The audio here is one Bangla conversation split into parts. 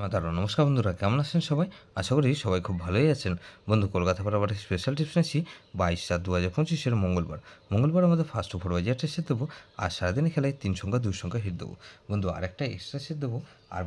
দারুণ নমস্কার বন্ধুরা, কেমন আছেন সবাই? আশা করি সবাই খুব ভালোই আছেন। বন্ধু, কলকাতা বরাবর স্পেশাল টিপস নিচ্ছি 22/7/2025 মঙ্গলবার আমাদের ফার্স্ট ওভার বাজে একটা সেট দেবো। আর সারাদিনে খেলায় 3 সংখ্যা 2 সংখ্যা হিট দেবো। বন্ধু, আরেকটা এক্সট্রা সেট দেবো। আর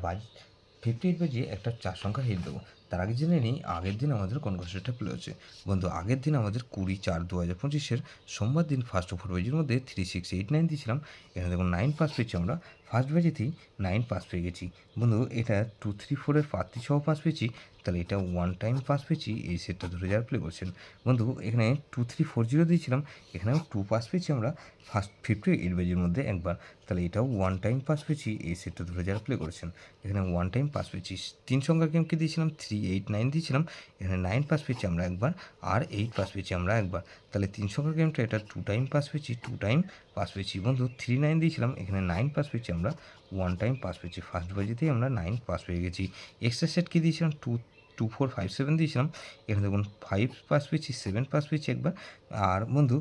58 বাজিয়ে একটা 4 সংখ্যা হিট দেবো। তার আগে জেনে নিই আগের দিন আমাদের কোন সেটটা প্লে হচ্ছে। বন্ধু, আগের দিন আমাদের 20/4/2025 সোমবার দিন ফার্স্ট ওভার বাজির মধ্যে 3689 দিয়েছিলাম। এখানে দেখুন 9 পাস পেয়েছি আমরা। ফার্স্ট বাজেতেই 9 পাস পেয়ে গেছি। বন্ধু, এটা 2-3-4 এর প্রার্থী সহ পাস পেয়েছি। তাহলে এটা ওয়ান টাইম পাস পেয়েছি। এই সেটটা ধরে যারা প্লে করছেন। বন্ধু, এখানে 2340 দিয়েছিলাম। এখানেও 2 পাস পেয়েছি আমরা ফার্স্ট 58 বাজির মধ্যে একবার। তাহলে এটাও ওয়ান টাইম পাস পেয়েছি। এই সেটটা ধরে যারা প্লে করেছেন। এখানে ওয়ান টাইম পাস পেয়েছি। 3 সংখ্যার গেমকে দিয়েছিলাম 389 দিয়েছিলাম। এখানে 9 পাস পেয়েছি আমরা একবার, আর 8 পাস পেয়েছি আমরা একবার। তাহলে 3 সংখ্যার গেমটা এটা 2 টাইম পাস পেয়েছি, 2 টাইম পাস পেয়েছি। বন্ধু, 39 দিয়েছিলাম। এখানে 9 পাস পেয়েছি আমরা, ওয়ান টাইম পাস পেয়েছি। ফার্স্ট বাজিতেই আমরা 9 পাস পেয়ে গেছি। এক্সট্রা সেট কি দিয়েছিলাম 2457 দিয়েছিলাম। এখানে দেখুন 5 পাস পেয়েছি, 7 পাস পেয়েছি একবার। আর বন্ধু,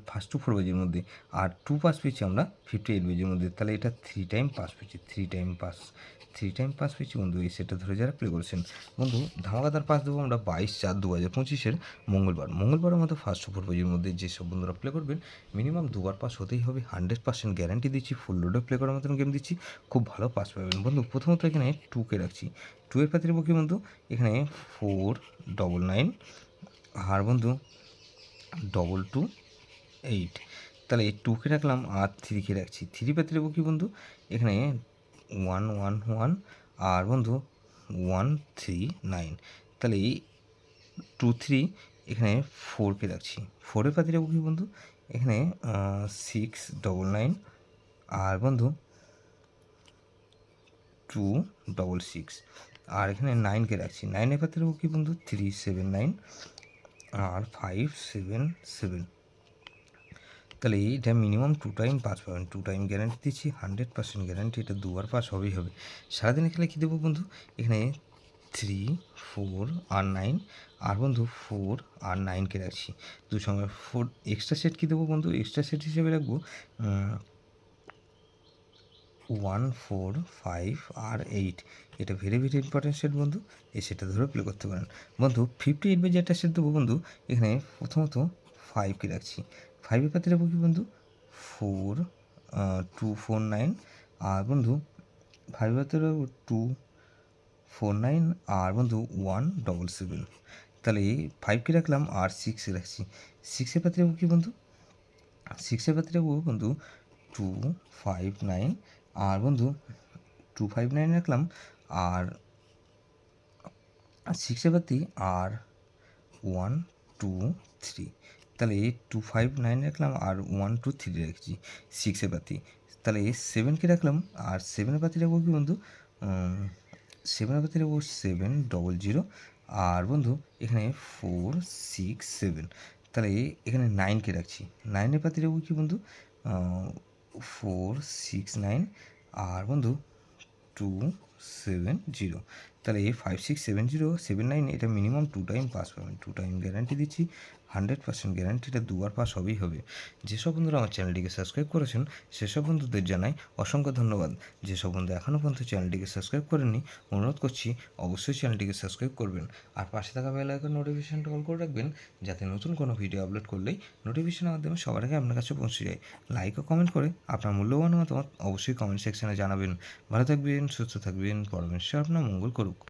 ফার্স্ট টু 4 বাজির মধ্যে, আর 2 পাস পেয়েছি আমরা 58 বাজির মধ্যে। তাহলে এটা 3 টাইম পাস পেয়েছি, 3 টাইম পাস পেয়েছি। বন্ধু, এই সেটটা ধরে যারা প্লে করেছেন। বন্ধু, ধামাকাদার পাস দেবো আমরা 22/4/2025 মঙ্গলবার আমাদের ফার্স্ট টু 4 বাজির মধ্যে। যেসব বন্ধুরা প্লে করবেন মিনিমাম দুবার পাস হতেই হবে। 100% গ্যারান্টি দিচ্ছি। ফুল লোডে প্লে করার মতন গেম দিচ্ছি, খুব ভালো পাস পাবেন। বন্ধু, প্রথমত এখানে 2কে রাখছি। 2 এর পাত্রে কি বন্ধু, এখানে 499, আর বন্ধু 228। তাহলে এই 2কে রাখলাম আর 3কে রাখছি। 3 পাত্রে কি বন্ধু, এখানে 111, আর বন্ধু 139। তাহলে এই 23, এখানে 4কে রাখছি। 4এর পাত্রে কি বন্ধু, এখানে 699, আর বন্ধু 266। আর এখানে 9কে রাখছি। 9এর পাত্রে কি বন্ধু, 379, আর 577। তাহলে এইটা মিনিমাম 2 টাইম পাস পাবেন। 2 টাইম গ্যারান্টি দিচ্ছি, 100% গ্যারান্টি। এটা দুবার পাস হবেই হবে। সারাদিনে খেলে কী দেবো বন্ধু, এখানে 3, 4 আর 9, আর বন্ধু 4 আর 9কে রাখছি। দু সঙ্গে 4 এক্সট্রা সেট কী দেবো বন্ধু, এক্সট্রা সেট হিসেবে রাখবো 1, 4, 5 আর 8। এটা ভেরি ভেরি ইম্পর্টেন্ট সেট বন্ধু। এই সেটটা ধরে প্লে করতে পারেন। বন্ধু, 58 বাজে একটা সেট দেবো বন্ধু। এখানে প্রথমত 5কে রাখছি। 5-এর পাতে রাখবো কি বন্ধু, 4, 249, আর বন্ধু 5-এর পাতে রাখবো 249, আর বন্ধু 177। তাহলে 5কে রাখলাম আর 6 রাখছি। 6-এর পাতে রাখবো কি বন্ধু, 6-এর পাতে রাখবো বন্ধু 259, আর বন্ধু 259 রাখলাম, আর 6-এর পাতি আর 123। তাহলে 259 রাখলাম আর 123 রেখেছি 6-এর পাতি। তাহলে 7কে রাখলাম, আর 7-এর পাতি রাখবো কি বন্ধু, 7-এর পাতি রাখবো 700, আর বন্ধু এখানে 467। তাহলে এখানে 9কে রাখছি। 9-এর পাতি রাখবো কি বন্ধু, 469, আর বন্ধু 270। তাহলে 567079, এটা মিনিমাম 2 টাইম পাস পাবেন। 2 টাইম গ্যারান্টি দিচ্ছি, 100% গ্যারান্টি। এটা দুবার পাস হবেই হবে। যেসব বন্ধুরা আমার চ্যানেলটিকে সাবস্ক্রাইব করেছেন সেসব বন্ধুদের জানাই অসংখ্য ধন্যবাদ। যেসব বন্ধু এখনও পর্যন্ত চ্যানেলটিকে সাবস্ক্রাইব করেননি, অনুরোধ করছি অবশ্যই চ্যানেলটিকে সাবস্ক্রাইব করবেন। আর পাশে থাকা বেল আইকন নোটিফিকেশনটা অল করে রাখবেন, যাতে নতুন কোনো ভিডিও আপলোড করলেই নোটিফিকেশনের মাধ্যমে সবার আগে আপনার কাছে পৌঁছে যায়। লাইক ও কমেন্ট করে আপনার মূল্যবান মতামত অবশ্যই কমেন্ট সেকশনে জানাবেন। ভালো থাকবেন, সুস্থ থাকবেন, পরমেশ্বর আপনার মঙ্গল করুক।